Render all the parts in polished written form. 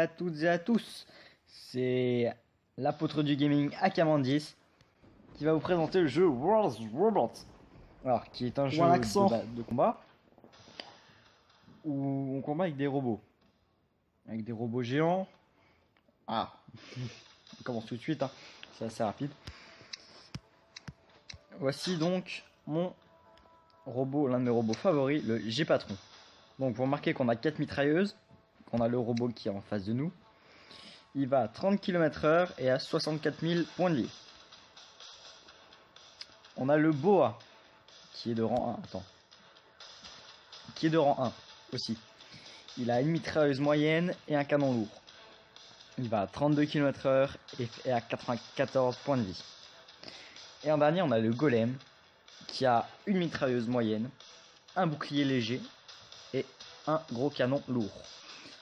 à toutes et à tous, c'est l'apôtre du gaming Akamandis qui va vous présenter le jeu World's Robots. Alors, qui est un jeu de combat où on combat avec des robots. Avec des robots géants. Ah, on commence tout de suite, hein. C'est assez rapide. Voici donc mon robot, l'un de mes robots favoris, le G-Patron. Donc vous remarquez qu'on a 4 mitrailleuses, qu'on a le robot qui est en face de nous. Il va à 30 km/h et à 64 000 points de vie. On a le Boa qui est de rang 1. Attends. Qui est de rang 1 aussi. Il a une mitrailleuse moyenne et un canon lourd. Il va à 32 km/h et à 94 points de vie. Et en dernier, on a le Golem qui a une mitrailleuse moyenne, un bouclier léger et un gros canon lourd.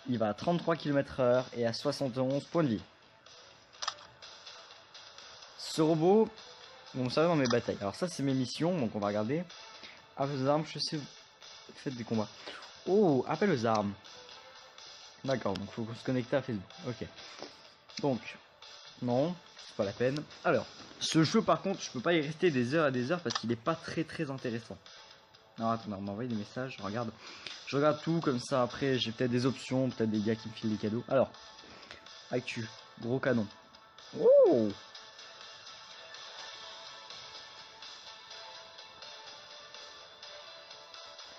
Il va à 33 km/h et à 71 points de vie. Ce robot, vous savez dans mes batailles. Alors ça c'est mes missions, donc on va regarder. Appel aux armes, je sais, faites des combats. Oh, appel aux armes. D'accord, donc faut se connecter à Facebook. Ok. Donc, non, c'est pas la peine. Alors, ce jeu par contre, je peux pas y rester des heures et des heures parce qu'il est pas très intéressant. Non, attends, on m'a envoyé des messages, je regarde tout comme ça, après j'ai peut-être des options, peut-être des gars qui me filent des cadeaux. Alors, actu, gros canon. Oh!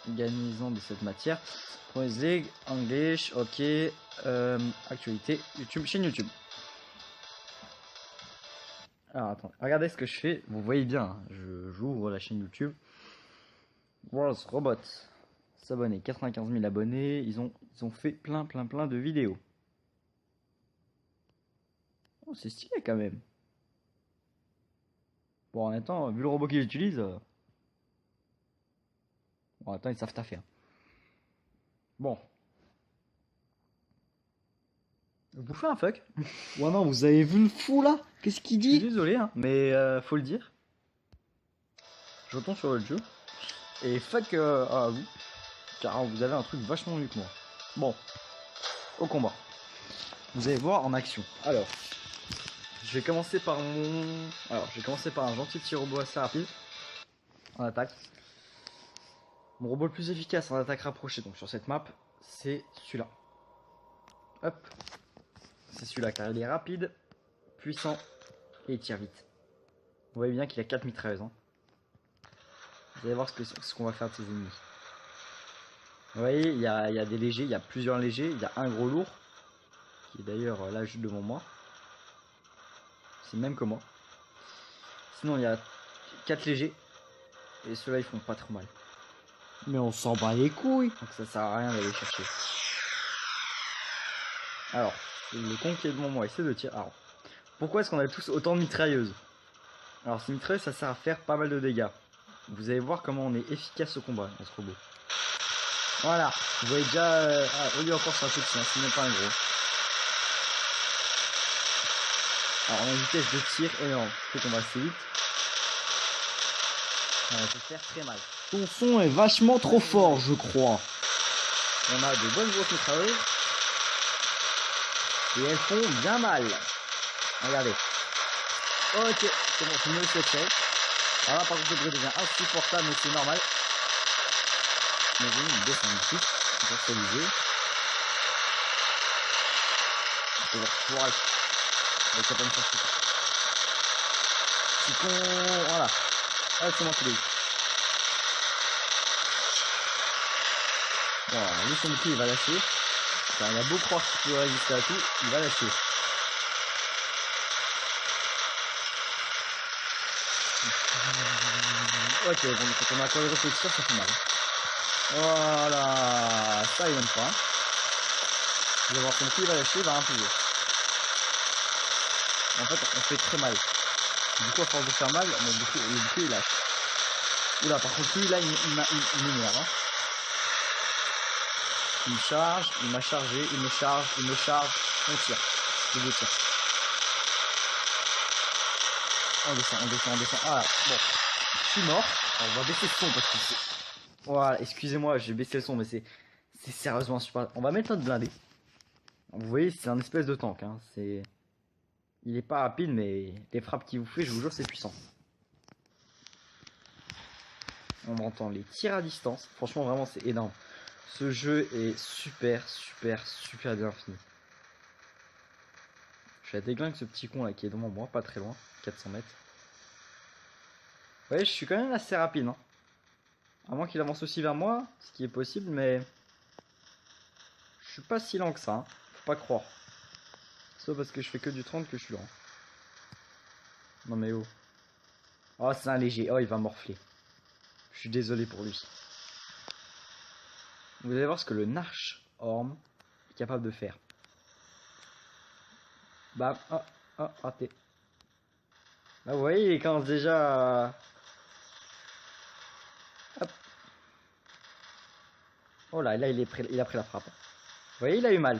Organisons de cette matière. League, English, ok. Actualité, YouTube, chaîne YouTube. Alors attends, regardez ce que je fais, vous voyez bien, hein, j'ouvre la chaîne YouTube. World's Robots, s'abonner, 95 000 abonnés, ils ont fait plein de vidéos. Oh, c'est stylé quand même. Bon, en même temps, vu le robot qu'ils utilisent, bon, attends, ils savent taffer. Bon. Vous faites un fuck. Ouais, non, vous avez vu le fou là? Qu'est-ce qu'il Je suis dit? désolé, hein, mais faut le dire. Je retourne sur le jeu. Et fuck à vous. Car vous avez un truc vachement mieux que moi. Bon. Au combat. Vous allez voir en action. Alors. Je vais commencer par mon... Alors, je vais commencer par un gentil petit robot assez rapide. En attaque. Mon robot le plus efficace en attaque rapprochée, donc sur cette map, c'est celui-là. Hop. C'est celui-là car il est rapide, puissant et il tire vite. Vous voyez bien qu'il a 4 mitrailleuses. Hein. Vous allez voir ce qu'on va faire de ses ennemis. Vous voyez, il y a des légers, il y a plusieurs légers, il y a un gros lourd, qui est d'ailleurs là juste devant moi. C'est le même que moi. Sinon, il y a 4 légers, et ceux-là ils font pas trop mal. Mais on s'en bat les couilles. Donc ça sert à rien d'aller chercher. Alors, le con qui est devant moi essaie de tirer. Alors, pourquoi est-ce qu'on a tous autant de mitrailleuses? Alors, ces mitrailleuses, ça sert à faire pas mal de dégâts. Vous allez voir comment on est efficace au combat dans ce robot. Voilà, vous voyez déjà... Ah, lui encore c'est un petit, hein, c'est même pas un gros. Alors, on a une vitesse de tir énorme. Fait qu'on va assez vite. On va se faire très mal. Ton son est vachement trop fort, je crois. On a de bonnes grosses mitrailleuses. Et elles font bien mal. Regardez. Ok, c'est bon, c'est mieux que fait. Alors là, par contre, le bruit devient insupportable, mais c'est normal. Mais j'ai une descend ici pour stabiliser. Je vais voir courage. Avec la bonne sortie. C'est con. Voilà. Ah, c'est moi qui l'ai eu. Voilà, lui son outil il va lâcher. Enfin, il a beau croire qu'il peut résister à tout, il va lâcher. Ok, bon, quand on a quoi de réfléchir, ça fait mal. Voilà, ça il aime pas. Vous allez voir son outil il va lâcher, il va imploser. En fait, on fait très mal. Du coup, à force de faire mal, le bouclier il lâche. Oula, par contre, lui là, il m'énerve. Hein. Il me charge, il m'a chargé, il me charge, on tire. Je tire. On descend. Ah, bon. Je suis mort. Alors, on va baisser le son parce que c'est... Voilà, excusez-moi, j'ai baissé le son, mais c'est sérieusement super. On va mettre notre blindé. Vous voyez, c'est un espèce de tank. Hein. C'est... Il est pas rapide, mais les frappes qu'il vous fait, je vous jure, c'est puissant. On entend les tirs à distance. Franchement, vraiment, c'est énorme. Ce jeu est super, super, super bien fini. Je vais déglinguer ce petit con là qui est devant moi, pas très loin, 400 mètres. Ouais, je suis quand même assez rapide. Hein. À moins qu'il avance aussi vers moi, ce qui est possible, mais je suis pas si lent que ça. Hein. Faut pas croire. Sauf parce que je fais que du 30 que je suis lent. Non mais oh. Oh, c'est un léger. Oh, il va morfler. Je suis désolé pour lui. Vous allez voir ce que le Narch Orm est capable de faire. Bam. Oh, oh, raté. Là, vous voyez, il commence déjà à... Hop. Oh là, là, il a pris la frappe. Vous voyez, il a eu mal.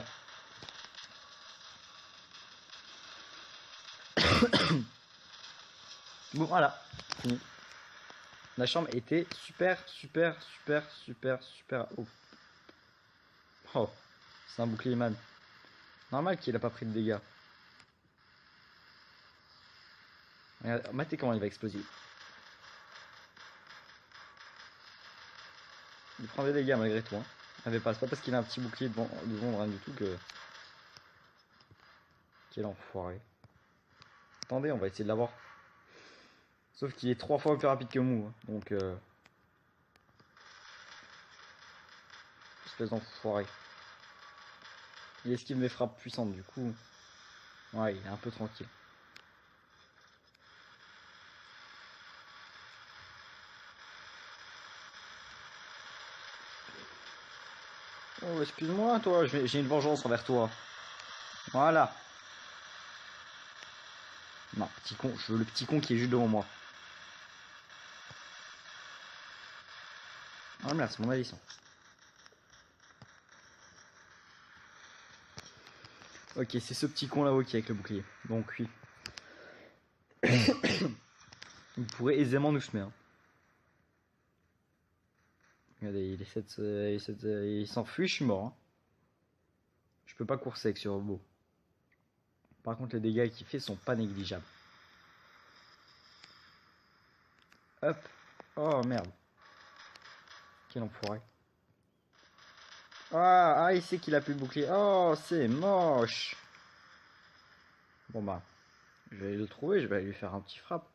Bon, voilà. Fini. La chambre était super, super, super, super, super haut. Oh, c'est un bouclier man. Normal qu'il a pas pris de dégâts. Regardez, matez comment il va exploser. Il prend des dégâts malgré tout. Hein. C'est pas parce qu'il a un petit bouclier devant rien du tout que... Quel enfoiré. Attendez, on va essayer de l'avoir. Sauf qu'il est 3 fois plus rapide que moi. Hein. Donc, espèce d'enfoiré. Il esquive mes frappes puissantes, du coup. Ouais, il est un peu tranquille. Oh, excuse-moi, toi, j'ai une vengeance envers toi. Voilà. Non, petit con, je veux le petit con qui est juste devant moi. Ah merde, c'est mon addition. Ok, c'est ce petit con là-haut qui est avec le bouclier. Donc oui. Il pourrait aisément nous semer. Hein. Regardez, il s'enfuit, je suis mort. Hein. Je peux pas courser avec ce robot. Par contre, les dégâts qu'il fait sont pas négligeables. Hop. Oh merde. Quel enfoiré. Ah, il sait qu'il a plus de bouclier. Oh, c'est moche. Bon bah, je vais le trouver, je vais lui faire un petit frappe.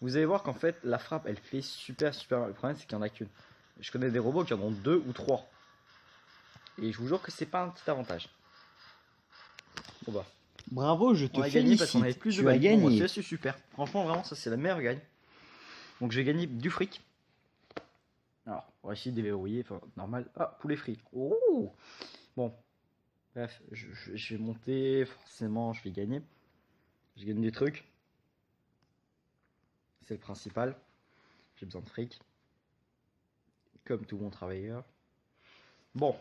Vous allez voir qu'en fait, la frappe, elle fait super super mal. Le problème, c'est qu'il y en a qu'une. Je connais des robots qui en ont 2 ou 3. Et je vous jure que c'est pas un petit avantage. Bon bah. Bravo, je On te a gagné parce qu'on avait félicite. plus de Tu as balles. Bon, moi, gagné. c'est super. Franchement, vraiment, ça, c'est la meilleure gagne. Donc, j'ai gagné du fric. Alors, on va essayer de déverrouiller. Enfin, normal. Ah, poulet frit. Oh. Bon. Bref, je vais monter. Forcément, je vais gagner. Je gagne des trucs. C'est le principal. J'ai besoin de fric. Comme tout bon travailleur. Bon.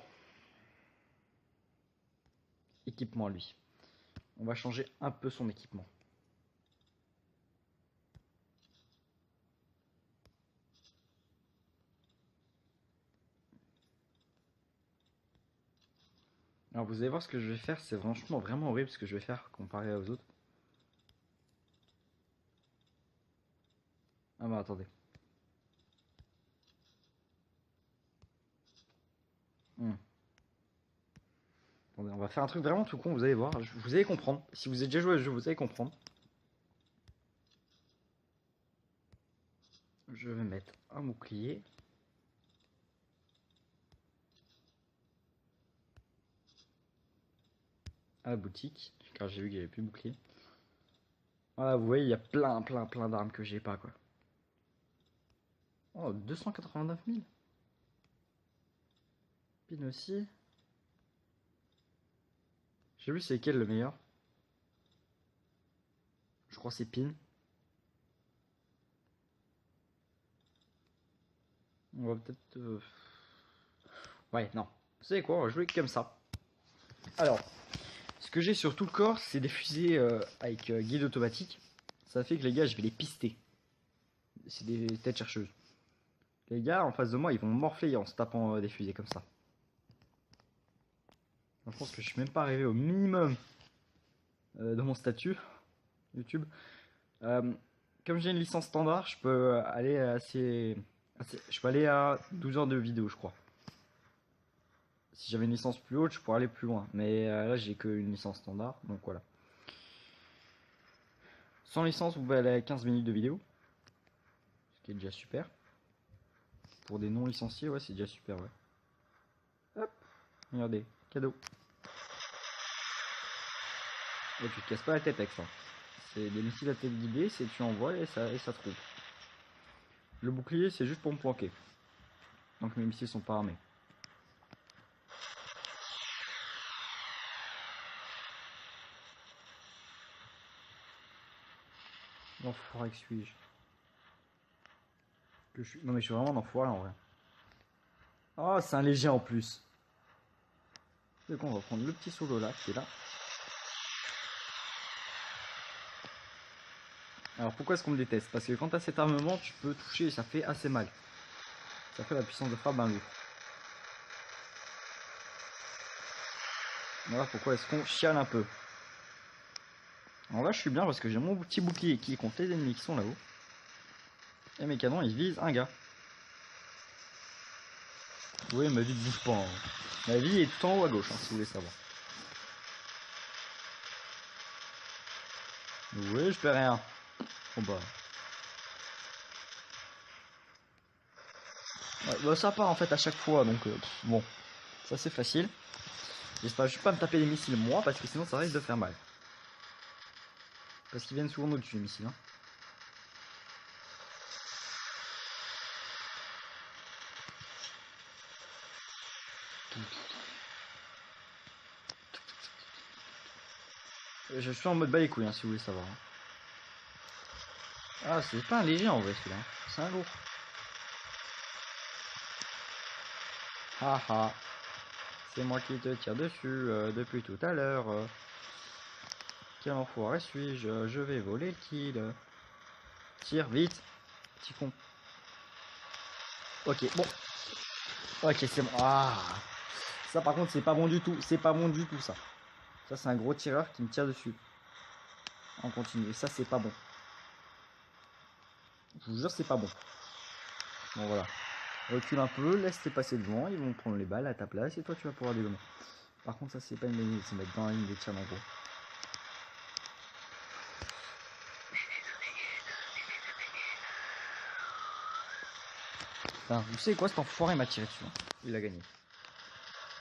Équipement, lui. On va changer un peu son équipement. Alors, vous allez voir ce que je vais faire. C'est franchement vraiment horrible ce que je vais faire comparé aux autres. Ah bah attendez. Hmm. Attendez, on va faire un truc vraiment tout con, vous allez voir. Vous allez comprendre. Si vous avez déjà joué à ce jeu, vous allez comprendre. Je vais mettre un bouclier. À la boutique. Car j'ai vu qu'il n'y avait plus de bouclier. Voilà, vous voyez, il y a plein d'armes que j'ai pas, quoi. Oh, 289 000. Pin aussi. Je sais plus c'est lequel le meilleur. Je crois que c'est Pin. On va peut-être... Ouais, non. Vous savez quoi, on va jouer comme ça. Alors, ce que j'ai sur tout le corps, c'est des fusées avec guide automatique. Ça fait que les gars, je vais les pister. C'est des têtes chercheuses. Les gars en face de moi, ils vont morfler en se tapant des fusées comme ça. Je pense que je suis même pas arrivé au minimum de mon statut YouTube. Euh, Comme j'ai une licence standard, je peux aller je peux aller à 12 heures de vidéo, je crois. Si j'avais une licence plus haute, je pourrais aller plus loin. Mais là, j'ai qu'une licence standard, donc voilà. Sans licence, vous pouvez aller à 15 minutes de vidéo. Ce qui est déjà super. Pour des non licenciés, ouais, c'est déjà super, ouais. Hop, regardez, cadeau. Et tu te casses pas la tête avec ça. C'est des missiles à tête guidée, c'est tu envoies et ça trouve. Le bouclier, c'est juste pour me planquer. Donc mes missiles sont pas armés. L'enfoiré que suis-je Non mais je suis vraiment un enfoiré en vrai. Oh, c'est un léger en plus. Donc on va prendre le petit solo là, qui est là. Alors pourquoi est-ce qu'on me déteste? Parce que quand t'as cet armement, tu peux toucher et ça fait assez mal. Ça fait la puissance de frappe d'un loup. Voilà pourquoi est-ce qu'on chiale un peu. Alors là je suis bien parce que j'ai mon petit bouclier qui est contre les ennemis qui sont là-haut. Et mes canons ils visent un gars. Oui, ma vie ne bouge pas. Hein. Ma vie est tout en haut à gauche, hein, si vous voulez savoir. Oui, je fais rien. Bon bah. Ouais, bah ça part en fait à chaque fois, donc bon. Ça c'est facile. J'espère juste pas me taper les missiles moi, parce que sinon ça risque de faire mal. Parce qu'ils viennent souvent au-dessus les missiles. Hein. Je suis en mode bas les couilles, hein, si vous voulez savoir. Hein. Ah, c'est pas un léger en vrai celui-là. C'est un lourd. Haha. C'est moi qui te tire dessus depuis tout à l'heure. Quel enfoiré suis-je? Je vais voler le kill. Tire vite. Petit con. Ok, bon. Ok, c'est bon. Ah. Ça par contre c'est pas bon du tout. C'est pas bon du tout ça. Ça c'est un gros tireur qui me tire dessus. En continu. Et ça c'est pas bon. Je vous jure c'est pas bon. Bon voilà. Recule un peu, laisse-les passer devant, ils vont prendre les balles à ta place et toi tu vas pouvoir dégommer. Par contre ça c'est pas une bonne idée de se mettre dans la ligne des tirs en gros. Enfin, vous savez quoi, cet enfoiré m'a tiré dessus. Hein. Il a gagné.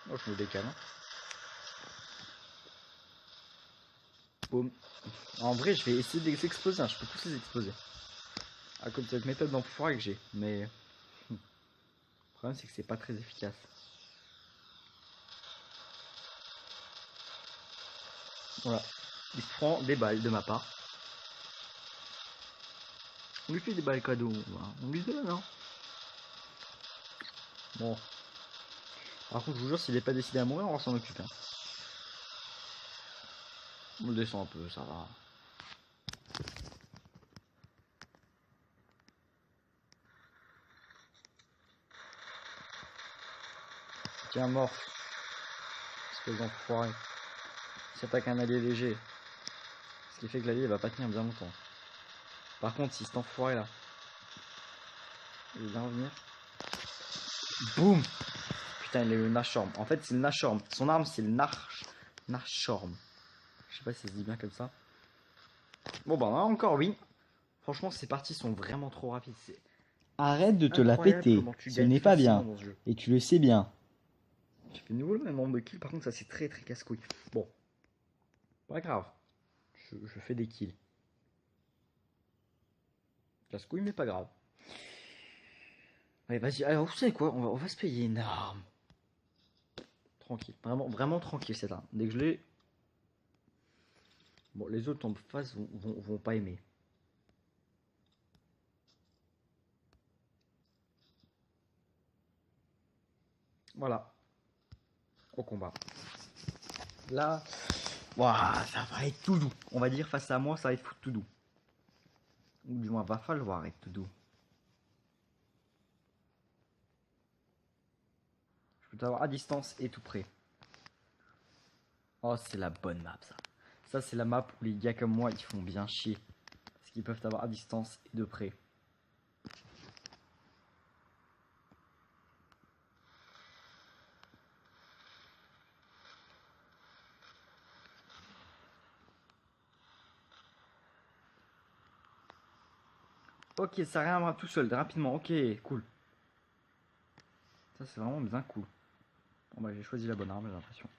Moi je me décale. Hein. Boum. En vrai je vais essayer de les exploser, hein. Je peux tous les exploser. À cause de cette méthode d'enfoiré que j'ai. Mais le problème c'est que c'est pas très efficace. Voilà. Il prend des balles de ma part. On lui fait des balles cadeaux. Voilà. On lui donne, hein. Bon. Par contre, je vous jure, s'il n'est pas décidé à mourir, on va s'en occuper. Hein. On le descend un peu, ça va. Tiens, mort. Espèce d'enfoiré. Il s'attaque à un allié léger. Ce qui fait que l'allié va pas tenir bien longtemps. Par contre, si cet enfoiré là, il vient revenir. Boum. Putain, il est le Nashorm. En fait, c'est le Nashorm. Son arme, c'est le Nashorm. Je sais pas si ça se dit bien comme ça. Bon, bah, encore oui. Franchement, ces parties sont vraiment trop rapides. Arrête de te la péter. Ce n'est pas bien. Et tu le sais bien. J'ai fait de nouveau le même nombre de kills. Par contre, ça, c'est très très casse-couille. Bon. Pas grave. Je fais des kills. Casse-couille, mais pas grave. Allez, vas-y. Alors, vous savez quoi, on va se payer une arme. Tranquille. Vraiment, vraiment tranquille cette arme. Dès que je l'ai. Bon, les autres en face vont pas aimer. Voilà. Au combat. Là. Waouh, ça va être tout doux. On va dire face à moi, ça va être tout doux. Ou du moins, va falloir être tout doux. Je peux t'avoir à distance et tout près. Oh, c'est la bonne map, ça. Ça, c'est la map où les gars comme moi, ils font bien chier. Parce qu'ils peuvent avoir à distance et de près. Ok, ça réarmera tout seul, rapidement. Ok, cool. Ça, c'est vraiment bien cool. Bon, bah, j'ai choisi la bonne arme, j'ai l'impression.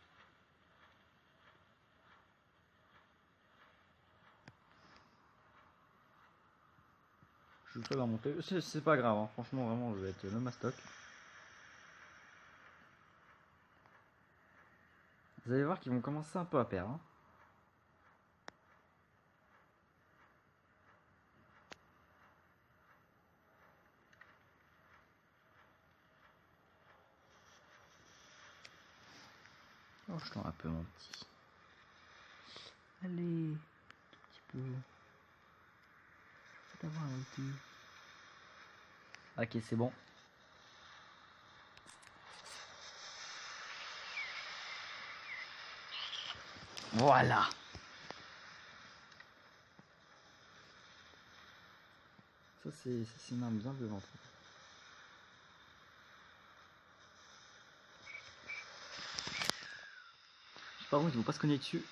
Je vous fais la montée. C'est pas grave, hein. Franchement, vraiment, je vais être le mastoc. Vous allez voir qu'ils vont commencer un peu à perdre. Hein. Oh, je t'en un peu, mon petit. Allez, un petit peu. Faut avoir un petit. Ok, c'est bon. Voilà. Ça, c'est une arme bien violente. Par contre, ils vont pas se cogner dessus.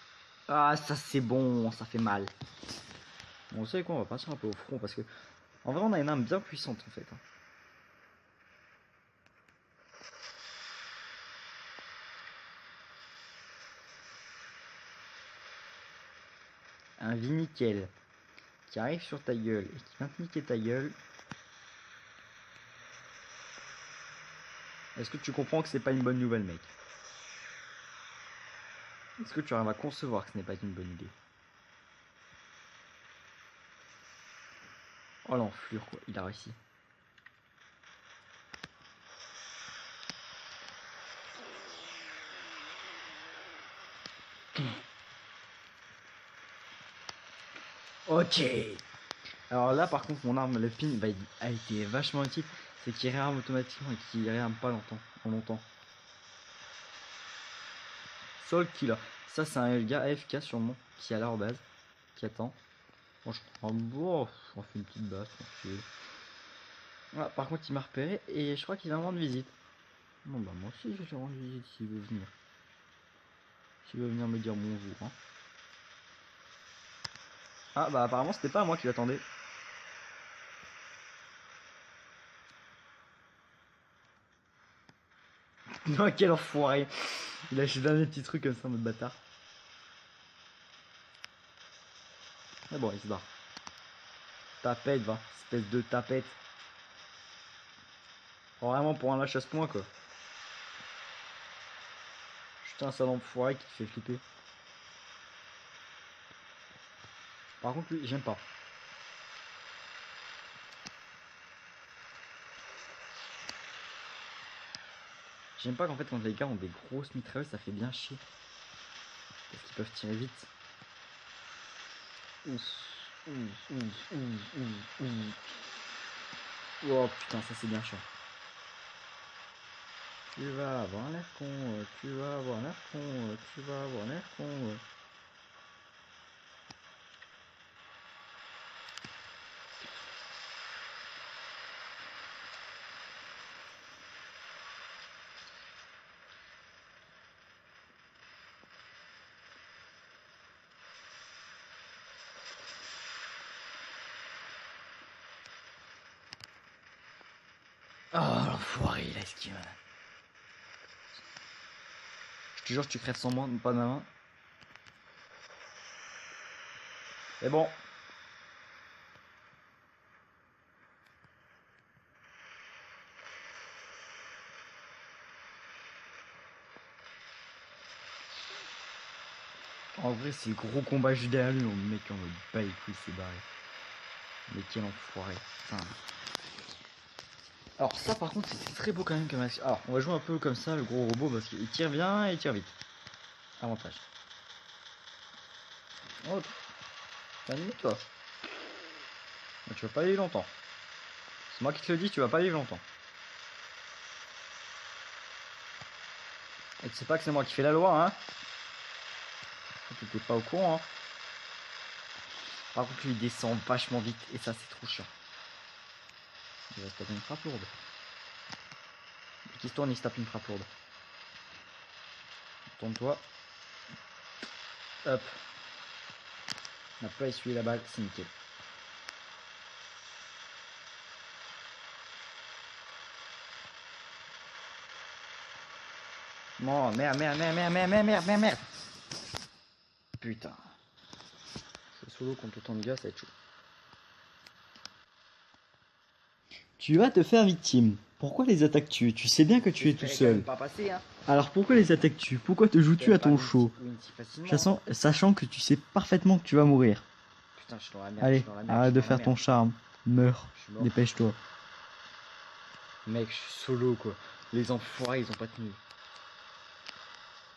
Ah, ça c'est bon, ça fait mal. Bon, vous savez quoi, on va partir un peu au front parce que en vrai, on a une arme bien puissante en fait. Hein. Un Viniquel qui arrive sur ta gueule et qui vient te niquer ta gueule. Est-ce que tu comprends que c'est pas une bonne nouvelle, mec? Est-ce que tu arrives à concevoir que ce n'est pas une bonne idée? Oh l'enflure quoi, il a réussi. Ok. Alors là par contre mon arme, le pin, bah, a été vachement utile. C'est qu'il réarme automatiquement et qu'il réarme pas longtemps. Sol killer. Ça c'est un gars AFK sûrement qui est là en base, qui attend. Bon, je prends bon, on fait une petite base tranquille. Ah, par contre il m'a repéré et je crois qu'il va me rendre visite. Bon bah moi aussi je vais lui rendre visite s'il veut venir. S'il veut venir me dire bonjour. Hein. Ah bah apparemment c'était pas à moi qui l'attendais. Non quel enfoiré. Il a acheté un des petits trucs comme ça en mode bâtard. Mais bon il se barre. Tapette va, espèce de tapette. Vraiment pour un lâche à ce point quoi. Putain un sale enfoiré qui te fait flipper. Par contre lui j'aime pas. J'aime pas qu'en fait quand les gars ont des grosses mitrailleuses ça fait bien chier. Parce qu'ils peuvent tirer vite. Oh putain ça c'est bien chiant. Tu vas avoir l'air con, tu vas avoir l'air con, tu vas avoir l'air con. Oh l'enfoiré, il a esquivé. Je te jure, tu crèves sans moi, pas de ma main. Mais bon. En vrai, c'est gros combat juste derrière lui, le mec en mode bat les couilles, c'est barré. Mais quel enfoiré. Putain. Alors ça par contre c'est très beau quand même comme action. Alors on va jouer un peu comme ça le gros robot parce qu'il tire bien et il tire vite. Avantage. Oh, t'as limite toi. Mais tu vas pas vivre longtemps. C'est moi qui te le dis, tu vas pas vivre longtemps. Et tu sais pas que c'est moi qui fais la loi hein. t'étais pas au courant. Hein. Par contre, lui, il descend vachement vite. Et ça, c'est trop chiant. Il va se taper une frappe lourde. Qui se tourne, il se tape une frappe lourde. Tourne-toi. Hop. On n'a pas essuyé la balle, c'est nickel. Non, merde. Putain. Ce solo contre autant de gars, ça va être chaud. Tu vas te faire victime. Pourquoi les attaques-tu? Tu sais bien que tu es tout seul. Pas passer, hein. Alors pourquoi les attaques-tu? Pourquoi te joues-tu à ton show? Sachant que tu sais parfaitement que tu vas mourir. Putain, je suis dans la merde. Allez, arrête de faire ton charme. Meurs. Dépêche-toi. Mec, je suis solo quoi. Les enfoirés, ils ont pas tenu.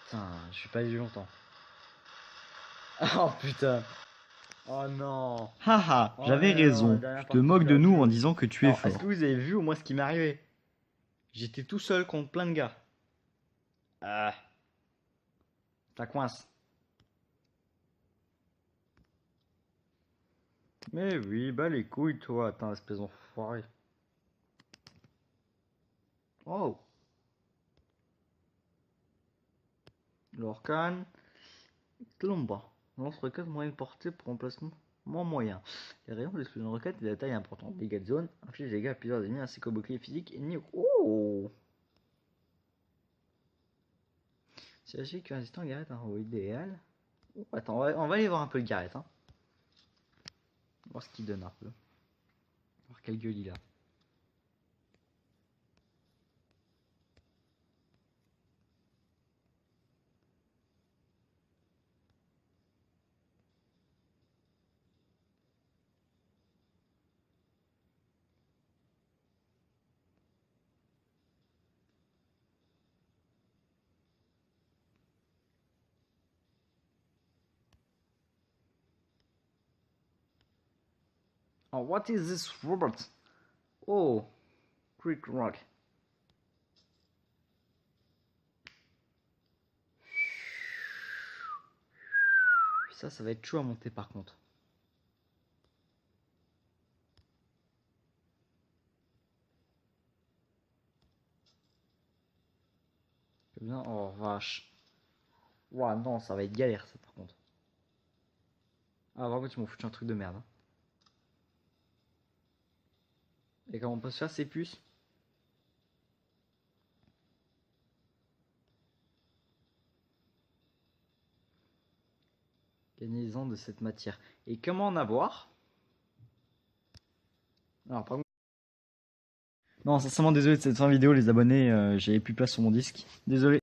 Putain, je suis pas vu longtemps. Oh putain. Oh non. Haha, j'avais raison. Tu te moques de nous en disant que tu es fort. Est-ce que vous avez vu au moins ce qui m'est arrivé? J'étais tout seul contre plein de gars. Ah. Ça coince. Mais oui, bah les couilles toi, attends, espèce d'enfoiré. Oh. L'Orcan. Colomba. Lance requête moyen portée pour remplacement moyen. Les rayons d'explosion de requête et la taille importante. Dégâts de zone, inflige des dégâts à plusieurs ennemis ainsi qu'au bouclier physique ennemi. Oh. Sachez qu'un instant Garrett a un haut idéal. Oh, attends, on va aller voir un peu le Garrett. Hein. Voir ce qu'il donne un peu. Voir quelle gueule il a. Oh, what is this, Robert? Oh, Quick Rock. Ça va être chaud à monter par contre. Bien, oh vache. Ouah, non, ça va être galère ça par contre. Ah, par contre, ils m'ont foutu un truc de merde. Hein. Et comment on peut se faire ces puces? Gagnez-en de cette matière. Et comment en avoir? Alors, par contre... Non, sincèrement, désolé de cette fin vidéo, les abonnés, j'avais plus de place sur mon disque. Désolé.